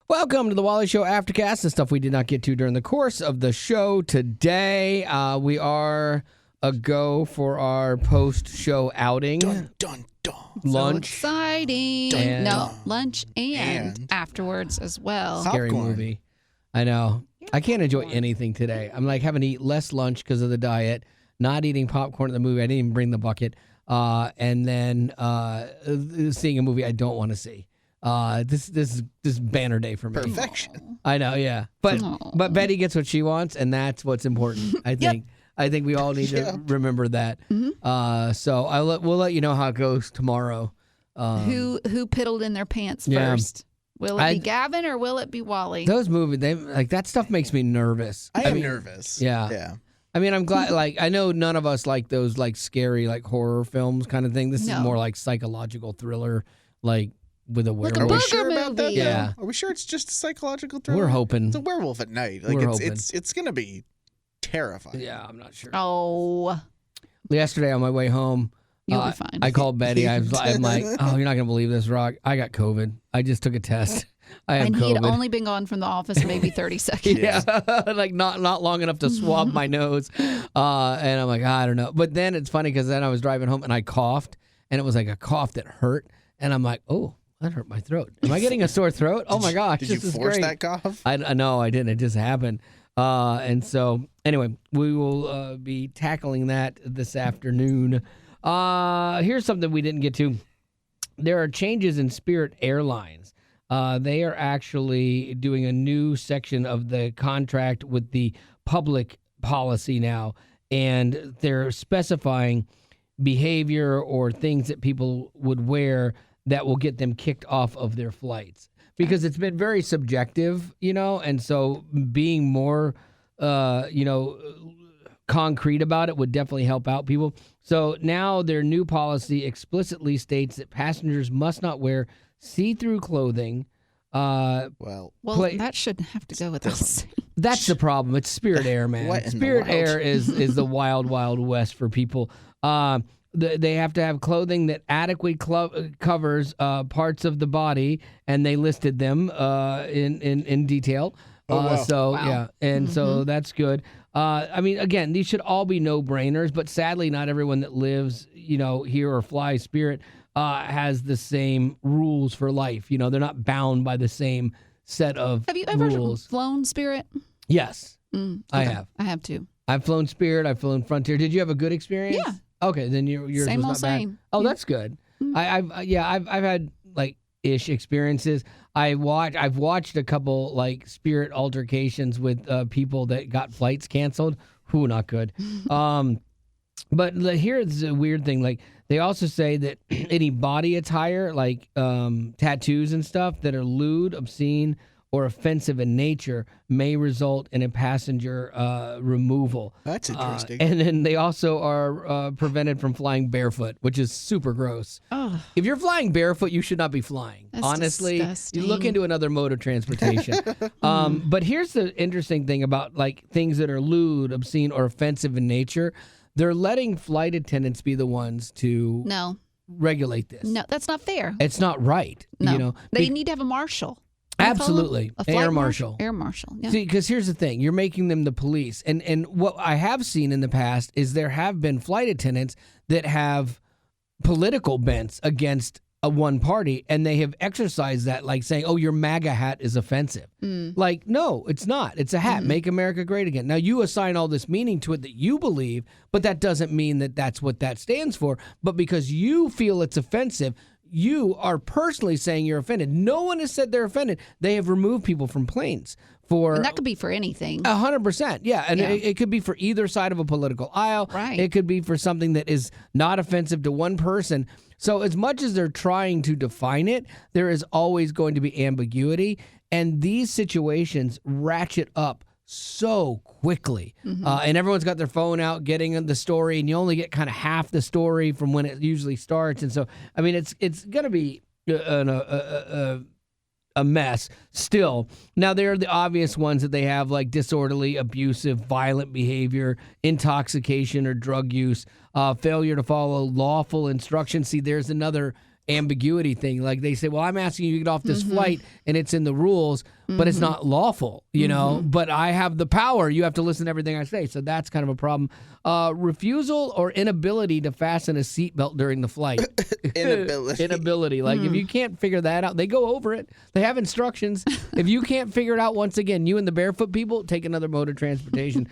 Welcome to the Wally Show Aftercast, the stuff we did not get to during the course of the show today. We are a go for our post-show outing. Dun, dun, dun. Lunch. So exciting. And- No, lunch and afterwards as well. Scary Popcorn. movie. I know. I can't enjoy anything today. I'm like having to eat less lunch because of the diet, not eating popcorn at the movie. I didn't even bring the bucket. And then seeing a movie I don't want to see. This is banner day for me. Perfection. I know, yeah. But Betty gets what she wants, and that's what's important. I think. I think we all need to remember that. So we'll let you know how it goes tomorrow. Who piddled in their pants Yeah. first? Will it be Gavin or will it be Wally? Those movies, that stuff makes me nervous. I am nervous. Yeah. Yeah. I mean, I'm glad. Like, I know none of us like those scary horror films kind of thing. This is more like psychological thriller, with a werewolf. a Are we booger sure about that? movie. Yeah. Are we sure it's just a psychological thriller? We're hoping. It's a werewolf at night. We're hoping. It's gonna be terrifying. Yeah, I'm not sure. Oh, Yesterday on my way home, you'll be fine. I called Betty. I'm like, oh, you're not gonna believe this, Rock. I got COVID. I just took a test. I have and COVID. he had only been gone from the office maybe 30 seconds. Yeah, not long enough to swab my nose. And I'm like, I don't know. But then it's funny because then I was driving home and I coughed, and it was like a cough that hurt. And I'm like, oh, that hurt my throat. Am I getting a sore throat? Oh my gosh, Did you this is force great. that cough? No, I didn't. It just happened. And so anyway, we will be tackling that this afternoon. Here's something we didn't get to. There are changes in Spirit Airlines. They are actually doing a new section of the contract with the public policy now, and they're specifying behavior or things that people would wear that will get them kicked off of their flights. Because it's been very subjective, and so being more, concrete about it would definitely help out people. So now their new policy explicitly states that passengers must not wear see-through clothing. Well, That shouldn't have to go with us. That's the problem. It's Spirit Air, man. What in the Spirit world? Air is the wild, wild west for people. They have to have clothing that adequately covers parts of the body, and they listed them in detail. wow. Yeah, and so that's good. I mean, again, these should all be no-brainers, but sadly, not everyone that lives, here or flies Spirit has the same rules for life. They're not bound by the same set of Have you ever rules. flown Spirit? Yes, Okay. I have. I have too. I've flown Spirit. I've flown Frontier. Did you have a good experience? Yeah. Okay, then yours Same was old not bad. same. Oh, Yeah. that's good. I've had ish experiences. I've watched a couple Spirit altercations with people that got flights canceled. Who not good. But here's a weird thing. They also say that any body attire, tattoos and stuff that are lewd, obscene, or offensive in nature may result in a passenger removal. that's interesting. And then they also are prevented from flying barefoot, which is super gross. Oh, If you're flying barefoot, you should not be flying. That's Honestly, disgusting. you look into another mode of transportation. But here's the interesting thing about things that are lewd, obscene, or offensive in nature. They're letting flight attendants be the ones to no. regulate this. No, that's not fair. It's not right. No. They need to have a marshal. Absolutely. A flight Air marshal. Air marshal. Yeah. See, because here's the thing. You're making them the police. And what I have seen in the past is there have been flight attendants that have political bents against a one party, and they have exercised that, saying, oh, your MAGA hat is offensive. No, it's not. It's a hat. Make America great again. Now, you assign all this meaning to it that you believe, but that doesn't mean that that's what that stands for. But because you feel it's offensive, you are personally saying you're offended. No one has said they're offended. They have removed people from planes for... And that could be for anything. 100%. Yeah. And it could be for either side of a political aisle. Right. It could be for something that is not offensive to one person. So as much as they're trying to define it, there is always going to be ambiguity. And these situations ratchet up so quickly. And everyone's got their phone out getting the story, and you only get kind of half the story from when it usually starts. And so, I mean, it's going to be a mess still. Now, there are the obvious ones that they have, like disorderly, abusive, violent behavior, intoxication or drug use, failure to follow lawful instructions. See, there's another ambiguity thing. Like they say, well, I'm asking you to get off this flight and it's in the rules, but it's not lawful, you know, but I have the power. You have to listen to everything I say. So that's kind of a problem. Refusal or inability to fasten a seatbelt during the flight. Inability. Like if you can't figure that out, they go over it. They have instructions. If you can't figure it out, once again, you and the barefoot people, take another mode of transportation.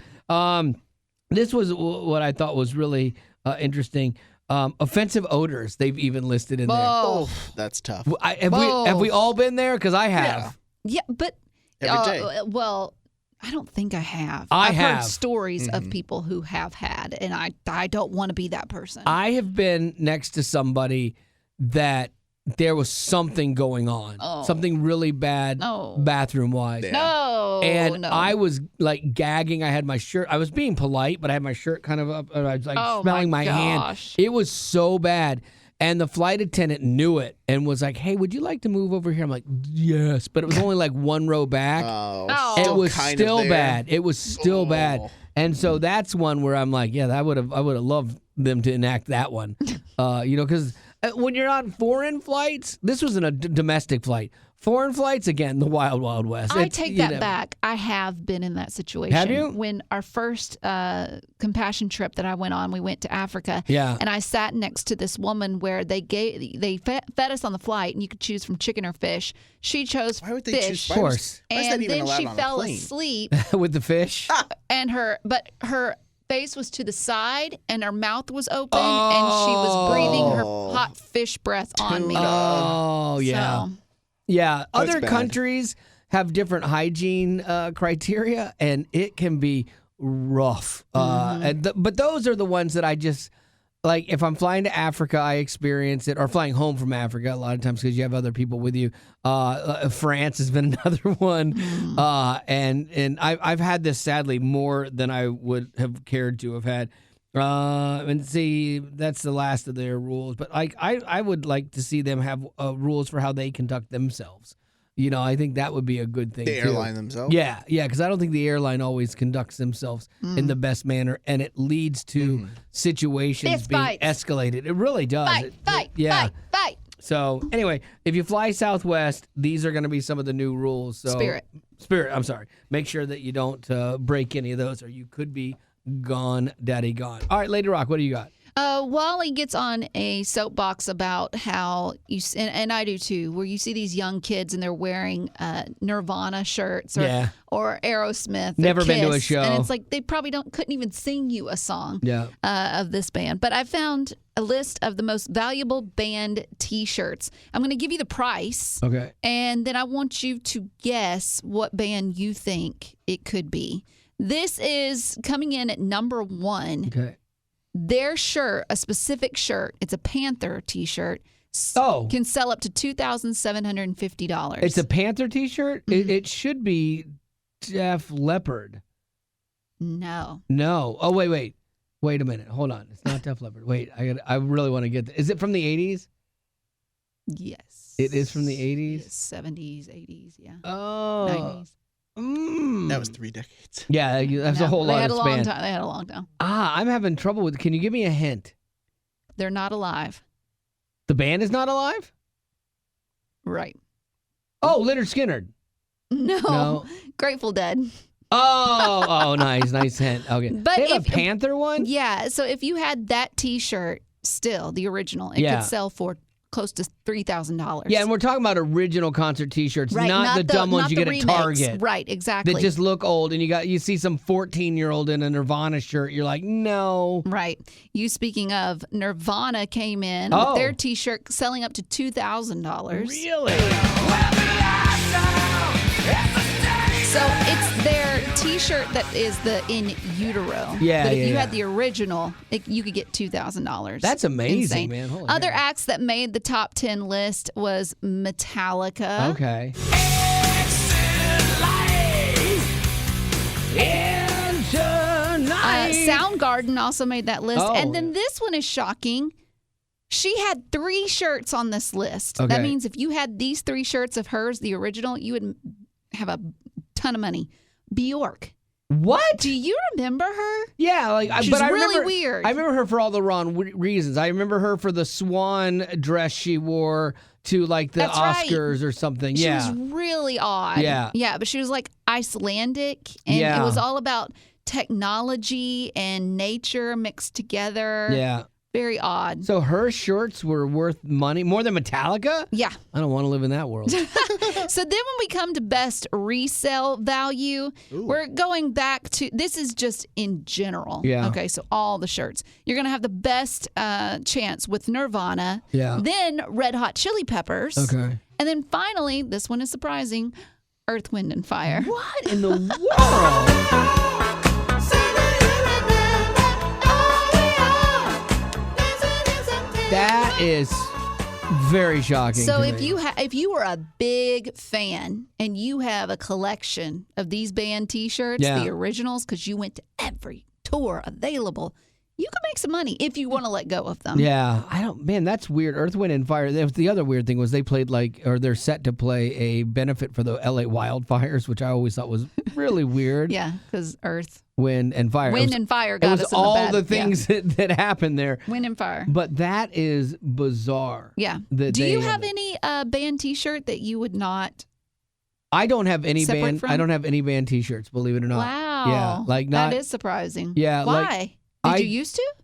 This was what I thought was really interesting. Offensive odors, they've even listed in there. Oh, that's tough. Have we all been there? Because I have. Yeah, but Every day. Well, I don't think I have. I've heard stories of people who have had, and I don't want to be that person. I have been next to somebody that there was something going on, something really bad bathroom-wise. No. I was like gagging. I had my shirt. I was being polite, but I had my shirt kind of up. And I was like smelling my hand. It was so bad. And the flight attendant knew it and was like, hey, would you like to move over here? I'm like, yes. But it was only like one row back. It was still bad. It was still bad. And so that's one where I'm like, yeah, I would have loved them to enact that one. Because when you're on foreign flights, this wasn't a domestic flight. Foreign flights, again, the wild, wild west. I take that back. I have been in that situation. Have you? When our first compassion trip that I went on, we went to Africa. Yeah. And I sat next to this woman where they fed us on the flight, and you could choose from chicken or fish. She chose Why would they fish. choose? Of course. Why is that And even then allowed she on a fell plane? asleep, With the fish. and her face was to the side, and her mouth was open, and she was breathing her hot fish breath on me. Oh, yeah. So, Yeah, other bad. countries have different hygiene criteria, and it can be rough. But those are the ones that I just like. If I'm flying to Africa, I experience it, or flying home from Africa a lot of times because you have other people with you. France has been another one, and I've had this sadly more than I would have cared to have had. And see, that's the last of their rules. But I would like to see them have rules for how they conduct themselves. You know, I think that would be a good thing. The airline themselves? Yeah, because I don't think the airline always conducts themselves in the best manner, and it leads to situations Fist being fights. escalated. It really does. Fight. So anyway, if you fly Southwest, these are going to be some of the new rules. So Spirit. I'm sorry. Make sure that you don't break any of those, or you could be gone, daddy gone. All right, Lady Rock, what do you got? Wally gets on a soapbox about how and I do too, where you see these young kids and they're wearing Nirvana shirts or Aerosmith. Never or been to a Kiss, show. and it's like they probably couldn't even sing you a song of this band. But I found a list of the most valuable band T-shirts. I'm going to give you the price, Okay. and then I want you to guess what band you think it could be. This is coming in at number 1. Okay. Their shirt, a specific shirt, it's a Panther T-shirt, can sell up to $2,750. It's a Panther T-shirt? It should be Def Leppard. No. Oh, wait. Wait a minute. Hold on. It's not Def Leppard. Wait, I really want to get this. Is it from the 80s? Yes. It is from the 80s? 70s, 80s, yeah. Oh. 90s. That was 3 decades. Yeah, that's a whole lot of span. They had a long time. I'm having trouble with. Can you give me a hint? They're not alive. The band is not alive? Right. Oh, Lynyrd Skynyrd. No. Grateful Dead. Oh, nice hint. Okay. But they have a Panther one? Yeah, so if you had that T-shirt still, the original, it could sell for close to $3,000. Yeah, and we're talking about original concert T-shirts, right, not the dumb ones you get remix. at Target. Right, exactly. That just look old, and you see some 14-year-old in a Nirvana shirt. You're like, no. Right. You speaking of, Nirvana came in with their T-shirt selling up to $2,000. Really? So it's their T-shirt that is the in utero. Yeah, But if you had the original, you could get $2,000. That's amazing, Insane. man. Holy Other cow. acts that made the top 10 list was Metallica. Okay. Soundgarden also made that list. Oh, And then this one is shocking. She had 3 shirts on this list. Okay. That means if you had these 3 shirts of hers, the original, you would have a ton of money. Bjork. What? Do you remember her? Yeah, like She's but I really remember, weird. I remember her for all the wrong reasons. I remember her for the swan dress she wore to like the That's right. Oscars or something. She Yeah, was really odd. Yeah. But she was like Icelandic, and Yeah. it was all about technology and nature mixed together. yeah. Very odd. So her shirts were worth money more than Metallica. Yeah. I don't want to live in that world. So then when we come to best resale value, we're going back to, this is just in general. Yeah. Okay, so all the shirts. You're going to have the best chance with Nirvana. Yeah. Then Red Hot Chili Peppers. Okay. And then finally, this one is surprising, Earth, Wind, and Fire. What in the world? That is very shocking. So to if me. if you were a big fan and you have a collection of these band T-shirts, Yeah. the originals, because you went to every tour available, you can make some money if you want to let go of them. Yeah, I don't. Man, that's weird. Earth, Wind, and Fire. The other weird thing was they played they're set to play a benefit for the LA wildfires, which I always thought was really weird. Yeah, because Earth, Wind, and Fire. Wind, and Fire got It was us in all the bad. the things that happened there. Wind and Fire. But that is bizarre. Yeah. that Do you they- have any band T-shirt that you would not? I don't have any Separate band. from? I don't have any band T-shirts. Believe it or not. Wow. Yeah, like not. That is surprising. Yeah, Why? like, Did I- you used to?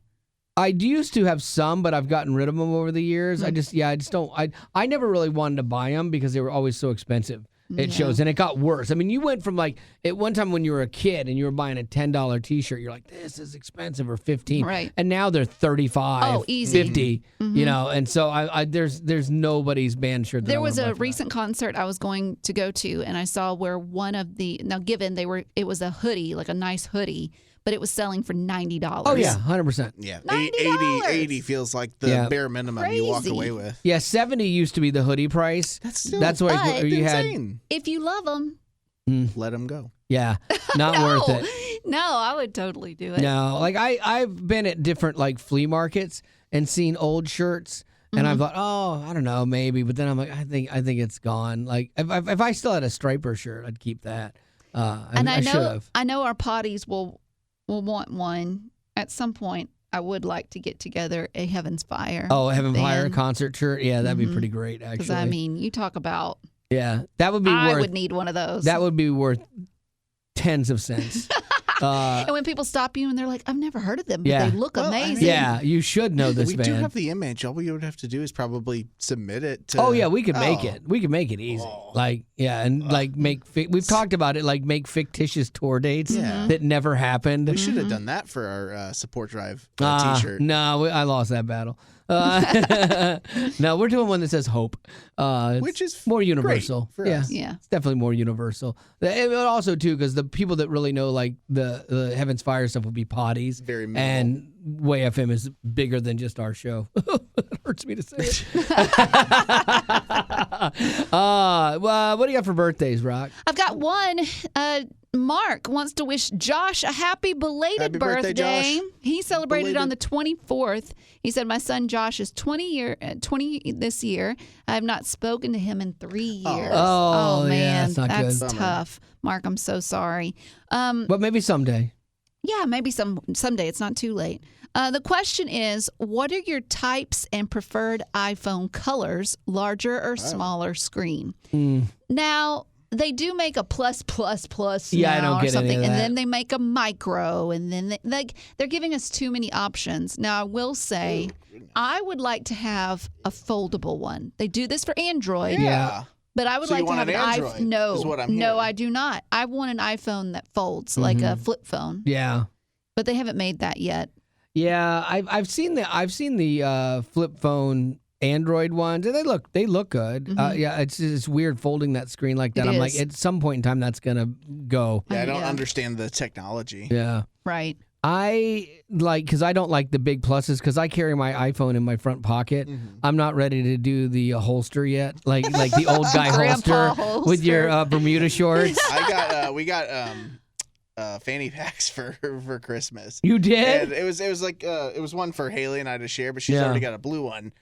I used to have some, but I've gotten rid of them over the years. I just don't. I never really wanted to buy them because they were always so expensive. It Yeah. shows, and it got worse. I mean, you went from like at one time when you were a kid and you were buying a $10 T-shirt, you're like, this is expensive, or 15, Right. and now they're 35, Oh, easy. 50. You know, and so there's nobody's band shirt. That There I was wanna buy a for that. recent concert I was going to go to, and I saw where one of the it was a hoodie, like a nice hoodie, but it was selling for $90. Oh yeah, 100%. Yeah, $90. 80 feels like the Yeah. bare minimum you walk Crazy. away with. Yeah, 70 used to be the hoodie price. That's why But- you had. insane. If you love them, Let them go. Yeah, not no, worth it. no, I would totally do it. No, like I've been at different like flea markets and seen old shirts, and I thought, oh, I don't know, maybe. But then I'm like, I think it's gone. Like if I still had a Striper shirt, I'd keep that. And I should have. I know our potties will want one at some point. I would like to get together a Heaven's Fire. Oh, Heaven Fire band. concert shirt. Yeah, that'd be pretty great. Actually, Because I mean, you talk about. yeah, that would be I worth. would need one of those. That would be worth tens of cents. And when people stop you and they're like, "I've never heard of them, but Yeah. they look Well, I mean- amazing." Yeah, you should know this we band. do have the image. All we would have to do is probably submit it to. Oh yeah, we could make Oh. it. We could make it easy. Oh. Like yeah, and like make. We've talked about it. Like make fictitious tour dates Yeah. that never happened. We should have done that for our support drive Ah, T-shirt. No, I lost that battle. No, we're doing one that says hope, it's Which is more great universal. for yeah, us. Yeah. it's definitely more universal. And also too, because the people that really know like the Heaven's Fire stuff would be potties, Very minimal. and Way FM is bigger than just our show. It hurts me to say it. Well, what do you got for birthdays, Rock? I've got one. Mark wants to wish Josh a happy belated Happy birthday, Josh. He celebrated on the Belated. 24th. He said, "My son Josh is 20 this year. I have not spoken to him in 3 years." Oh, yeah, man, that's not good. Bummer. tough. Mark, I'm so sorry. But maybe someday. Yeah, maybe someday. It's not too late. The question is, what are your types and preferred iPhone colors, larger or smaller screen? Now, they do make a plus Yeah, I now don't or get any something, of and that. then they make a micro, and then they're giving us too many options. Now, I will say, I would like to have a foldable one. They do this for Android. Yeah. But I would So you like to want have an an Android, iPhone. No, is what I'm no, hearing. I do not. I want an iPhone that folds like a flip phone. Yeah. But they haven't made that yet. Yeah, I've seen the flip phone Android ones, and they look good. Yeah, it's weird folding that screen like that. It I'm like, is. at some point in time, that's gonna go. Yeah, I don't Yeah. understand the technology. Yeah, Right. I like because I don't like the big pluses because I carry my iPhone in my front pocket. I'm not ready to do the holster yet, like the old guy Grandpa holster with your Bermuda shorts. We got fanny packs for Christmas. You did? And it was one for Haley and I to share, but she's Yeah. already got a blue one.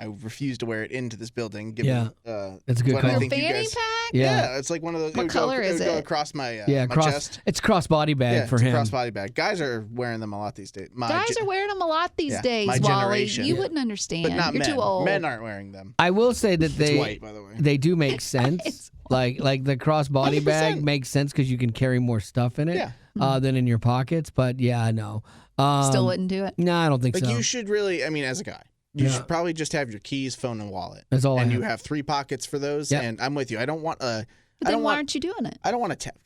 I refuse to wear it into this building. Yeah. That's a good what call. I Your think you fanny guys- pack? Yeah, it's like one of those. What color is it? Would go it? across my Yeah, my cross. chest. It's crossbody bag Yeah, for it's him. a crossbody bag. Guys are wearing them a lot these days. Guys are wearing them a lot these Yeah, days, my Wally. generation. You Yeah. wouldn't understand. but not You're men. too old. Men aren't wearing them. I will say that It's they white, by the way. they do make sense. like the crossbody bag 100%. makes sense because you can carry more stuff in it Yeah. than in your pockets. But yeah, no. Still wouldn't do it. No, I don't think Like so. you should really. I mean, as a guy, you Yeah. should probably just have your keys, phone, and wallet. That's all I And have. you have 3 pockets for those. Yep. And I'm with you. I don't want a. But I then don't why want. aren't you doing it? I don't want to tap.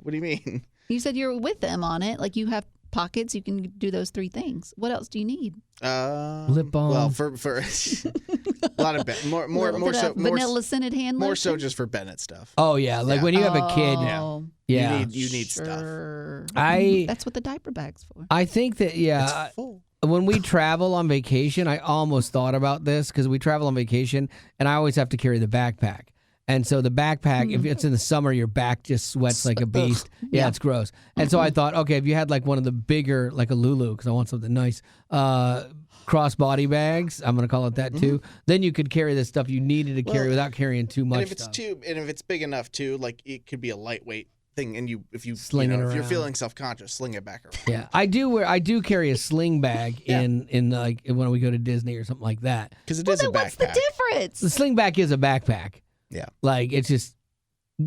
What do you mean? You said you're with them on it. Like you have pockets, you can do those 3 things. What else do you need? Lip balm. Well, for a lot of more Little bit so of vanilla scented hand more lotion? so just for Bennett stuff. Oh yeah, like Yeah. when you have a kid. Oh, Yeah, You need stuff. sure. I That's what the diaper bag's for. I think that yeah. It's full. When we travel on vacation, I almost thought about this because we travel on vacation, and I always have to carry the backpack. And so the backpack, if it's in the summer, your back just sweats like a beast. Yeah, it's gross. And so I thought, okay, if you had like one of the bigger, like a Lulu, because I want something nice, crossbody bags, I'm going to call it that too, then you could carry the stuff you needed to carry without carrying too much And if it's stuff. and if it's big enough too, like it could be a lightweight thing. And if you Sling it if you're around. feeling self-conscious, sling it back around. Yeah, I do carry a sling bag in like when we go to Disney or something like that. Because it Well, is a then what's the backpack. difference? The sling bag is a backpack. Yeah. Like it's just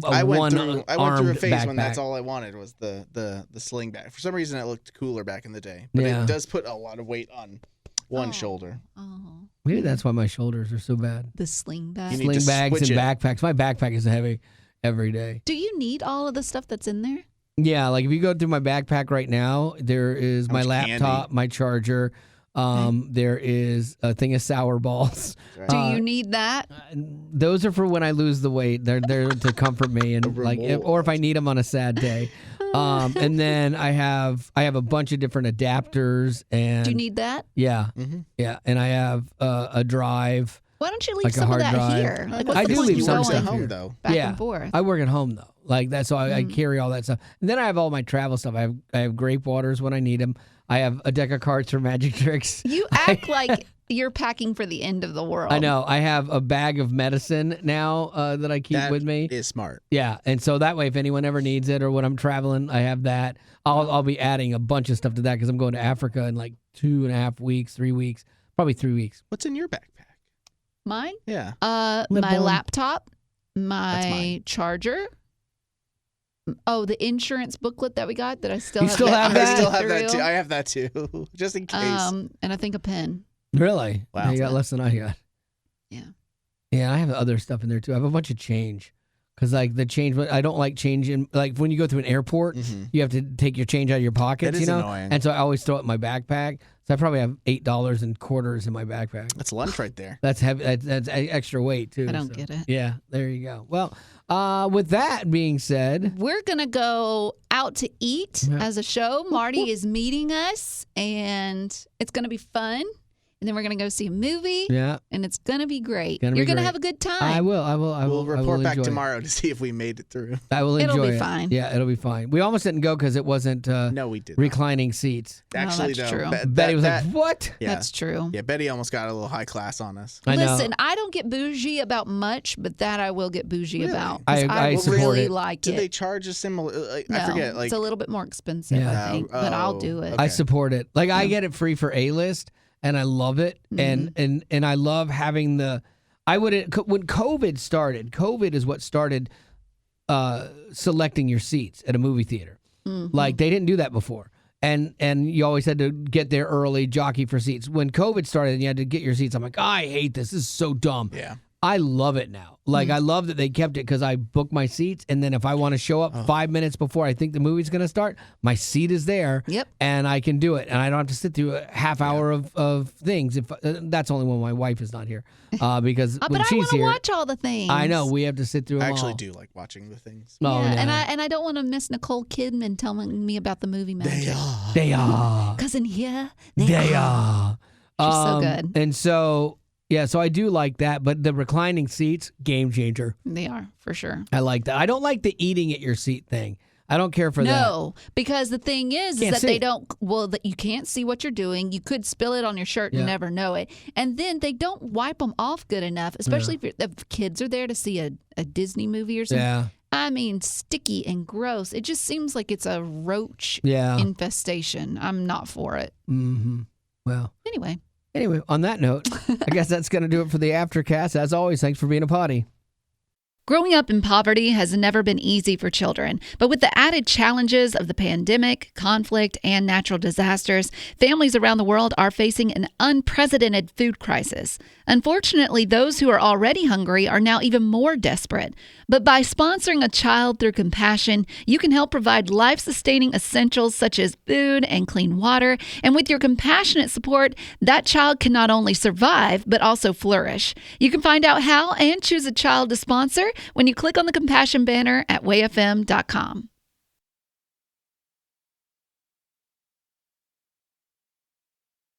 I went through a one-armed phase when that's backpack. all I wanted was the sling bag. For some reason, it looked cooler back in the day, but Yeah. it does put a lot of weight on one shoulder. Oh, Maybe that's why my shoulders are so bad. the sling bag. You need Sling to bags and switch it. backpacks. My backpack is heavy every day. Do you need all of the stuff that's in there? Yeah, like if you go through my backpack right now, there is How my much laptop, candy? my charger. There is a thing of sour balls. Right. Do you need that? Those are for when I lose the weight. They're there to comfort me and like, or if I need them on a sad day. And then I have a bunch of different adapters and Do you need that? yeah, Mhm. yeah, and I have a drive. Why don't you leave Like a some of hard that drive. here? Like, what's I the do point leave you some going stuff at home here. though. back Yeah. and forth? I work at home though, like that, so I carry all that stuff. And then I have all my travel stuff. I have grape waters when I need them. I have a deck of cards for magic tricks. You act like you're packing for the end of the world. I know. I have a bag of medicine now that I keep That with me. is smart. Yeah, and so that way, if anyone ever needs it or when I'm traveling, I have that. I'll be adding a bunch of stuff to that because I'm going to Africa in like 2.5 weeks, 3 weeks, probably 3 weeks. What's in your backpack? Mine? Yeah. Lip My balm. laptop, That's my mine. charger. Oh, the insurance booklet that we got that I still You have. still have I that? still have that through. too. I have that too, just in case. And I think a pen. Really? Wow. You got less than I got. Yeah. Yeah, I have other stuff in there too. I have a bunch of change because like the change, I don't like change in like when you go through an airport, Mhm. you have to take your change out of your pockets. That is you know, annoying. and so I always throw it in my backpack. So I probably have $8 in quarters in my backpack. That's lunch right there. That's heavy. That's extra weight too. I don't so. get it. Yeah, there you go. Well, with that being said, We're going to go out to eat Yeah. as a show. Marty is meeting us, and it's going to be fun. And then we're going to go see a movie, yeah, and it's going to be great. Gonna be You're going to great. have a good time. I will. We'll report back enjoy it. tomorrow to see if we made it through. I will enjoy It'll be it. fine. Yeah, it'll be fine. We almost didn't go because it wasn't No, we did. reclining seats. Actually, that's though, true. Betty was like, "What?" yeah, That's true. yeah. Betty almost got a little high class on us. I know. Listen, I don't get bougie about much, but that I will get bougie Really? about. 'Cause I support really it. like Did it. they charge a similar? I No, forget. Like it's a little bit more expensive, Yeah. I think, but I'll do it. okay. I support it. Like I get it free for A-list, and I love it. Mm-hmm. And I love having the. I would when COVID started. COVID is what started selecting your seats at a movie theater. Mm-hmm. Like they didn't do that before. And you always had to get there early, jockey for seats. When COVID started and you had to get your seats, I'm like, I hate this. This is so dumb. Yeah. I love it now. Like, I love that they kept it because I book my seats. And then if I want to show up 5 minutes before I think the movie's going to start, my seat is there. Yep. And I can do it. And I don't have to sit through a half hour of things. If That's only when my wife is not here. Because But when I she's want to here, watch all the things. I know we have to sit through them I actually all. do like watching the things. Oh, Yeah, yeah. and I don't want to miss Nicole Kidman telling me about the movie magic. They are. Because in here, They are. She's so good. And so, yeah, so I do like that. But the reclining seats, game changer. They are, for sure. I like that. I don't like the eating at your seat thing. I don't care for that. No, because the thing is Can't that see. they don't, that you can't see what you're doing. You could spill it on your shirt and Yeah. never know it. And then they don't wipe them off good enough, especially if kids are there to see a Disney movie or something. Yeah. I mean, sticky and gross. It just seems like it's a roach Yeah. infestation. I'm not for it. Mm-hmm. Well. Anyway, On that note, I guess that's going to do it for the Aftercast. As always, thanks for being a potty. growing up in poverty has never been easy for children, but with the added challenges of the pandemic, conflict, and natural disasters, families around the world are facing an unprecedented food crisis. Unfortunately, those who are already hungry are now even more desperate. But by sponsoring a child through compassion, you can help provide life-sustaining essentials such as food and clean water. And with your compassionate support, that child can not only survive, but also flourish. You can find out how and choose a child to sponsor when you click on the compassion banner at wayfm.com.